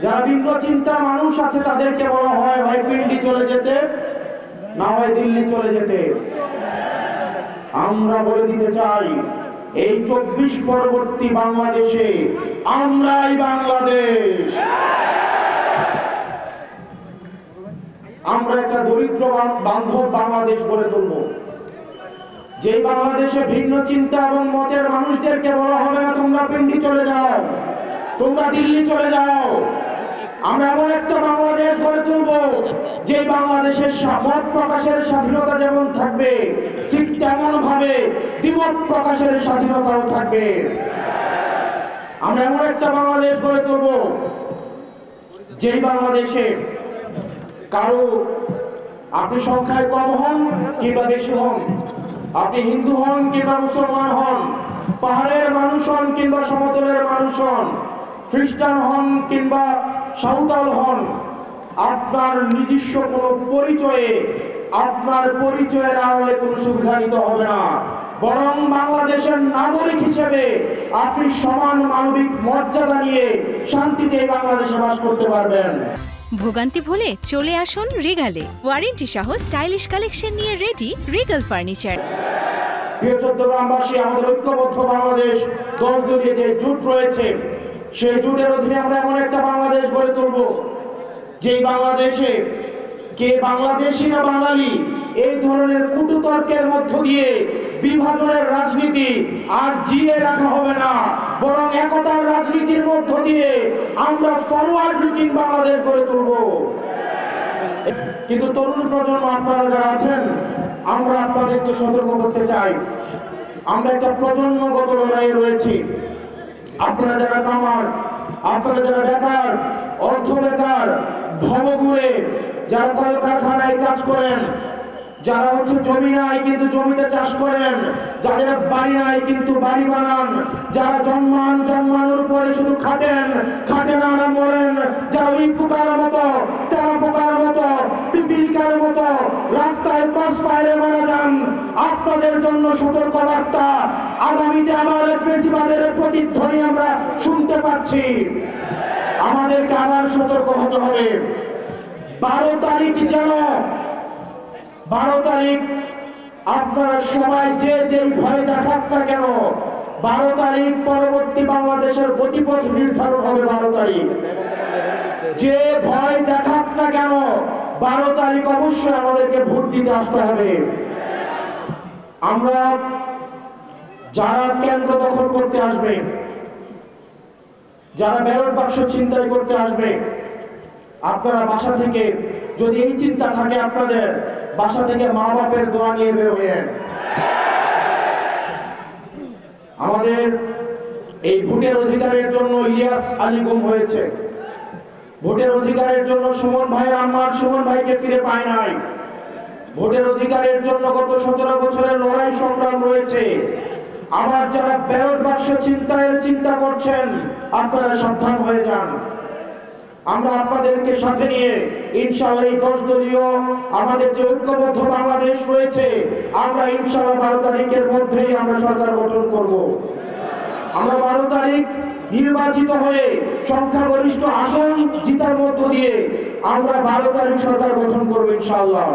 যারা ভিন্ন চিন্তা মানুষ আছে তাদেরকে বলা হয় হয় পিন্ডি চলে যেতে, না হয় দিল্লি চলে যেতে। আমরা বলে দিতে চাই, এই 24 পরবর্তী বাংলাদেশে আমরাই বাংলাদেশ। আমরা একটা দরিদ্র বান্ধব বাংলাদেশ গড়ে তুলব, যে বাংলাদেশে ভিন্ন চিন্তা এবং মতের মানুষদেরকে বলা হবে না তোমরা পিন্ডি চলে যাও, তোমরা দিল্লি চলে যাও। আমরা এমন একটা বাংলাদেশ গড়ে তুলব যে বাংলাদেশের মত প্রকাশের স্বাধীনতা যেমন থাকবে, ঠিক তেমন ভাবে দ্বিমত প্রকাশের স্বাধীনতাও থাকবে। আমরা এমন একটা বাংলাদেশ গড়ে তুলব যেই বাংলাদেশে কারো আপনি সংখ্যায় কম হন কিংবা বেশি হন, আপনি হিন্দু হন কিংবা মুসলমান হন, পাহাড়ের মানুষ হন কিংবা সমতলের মানুষ হন, খ্রিস্টান হন কিংবা সাঁওতাল হন, আপনার নিজস্ব কোনো পরিচয়ে আপনার পরিচয়ের আড়ালে কোনো সুবিধা নিতে হবে না, বরং বাংলাদেশের নাগরিক হিসেবে আপনি সমান মানবিক মর্যাদা নিয়ে শান্তিতে বাংলাদেশে বাস করতে পারবেন। ভোগান্তি ভুলে চলে আসুন রিগালে। ওয়ারেন্টি সহ স্টাইলিশ কালেকশন নিয়ে রেডি রিগাল ফার্নিচার। প্রিয় চট্টগ্রামবাসী, আমাদের ঐক্যবদ্ধ বাংলাদেশ 10 দলীয় যে জোট রয়েছে, সেই জোটের অধীনে আমরা এমন একটা বাংলাদেশ গড়ে তুলব যেই বাংলাদেশে কে বাংলাদেশি না বাঙালি এই ধরনের কটুতর্কের মধ্য দিয়ে বিভাজনের রাজনীতি আর জিয়ে রাখা হবে না, বরং একতার রাজনীতির মধ্য দিয়ে আমরা ফরওয়ার্ড লুকিং বাংলাদেশ গড়ে তুলব। কিন্তু তরুণ প্রজন্ম আপনারা যারা আছেন, আমরা আপনাদেরকে সতর্ক করতে চাই, আমরা একটা প্রজন্মগত লড়াইয়ে রয়েছি। আপনারা যারা কামার, আপনারা যারা বেকার, অর্থ বেকার, ভবঘুরে, যারা কলকারখানায় কাজ করেন, যারা জমি নাই কিন্তু জমিতে চাষ করেন, যাদের বাড়ি নাই কিন্তু বাড়ি বানান, যারা জন্মানোর পরে শুধু খাটেন আর মরেন, যারা ওই পোকার মতো, তেলা পোকার মতো, পিপিলিকার মতো রাস্তায় ক্রস ফায়ারে মারা যান, আপনাদের জন্য সতর্ক বার্তা। আগামীতে আবার ফেসিবাদের প্রতিধ্বনি আমরা শুনতে পাচ্ছি, আমাদেরকে আবার সতর্ক হতে হবে। 12 তারিখ যেন 12 তারিখ আপনারা সবাই যেই ভয় দেখাক না কেন, 12 তারিখ পরবর্তী বাংলাদেশের গতিপথ নির্ধারণ হবে। 12 তারিখ যে ভয় দেখাক না কেন, 12 তারিখ অবশ্যই আমাদেরকে ভোট দিতে আসতে হবে। আমরা যারা কেন্দ্র দখল করতে আসবে, যারা ব্যালট বাক্স ছিনতাই করতে আসবে, আপনারা বাসা থেকে, যদি এই চিন্তা থাকে আপনাদের, বাসা থেকে মা বাপের দোয়া নিয়ে বের হয়েন। আমাদের এই ভোটের অধিকারের জন্য ইলিয়াস আলী গুম হয়েছে, ভোটের অধিকারের জন্য সুমন ভাইয়ের আম্মার সুমন ভাইকে ফিরে পায় নাই, ভোটের অধিকারের জন্য গত 17 বছরের লড়াই সংগ্রাম রয়েছে। আবার যারা ব্যালট বাক্স ছিনতাইয়ের চিন্তা করছেন, আপনারা সাবধান হয়ে যান। আমরা আপনাদেরকে সাথে নিয়ে ইনশাআল্লাহ এই 10 দলীয় আমাদের যে ঐক্যবদ্ধ বাংলাদেশ রয়েছে, আমরা ইনশাআল্লাহ 12 তারিখের মধ্যেই আমরা সরকার গঠন করব। আমরা 12 তারিখ নির্বাচিত হয়ে সংখ্যাগরিষ্ঠ আসন জিতার মধ্য দিয়ে আমরা 12 তারিখ সরকার গঠন করব ইনশাআল্লাহ।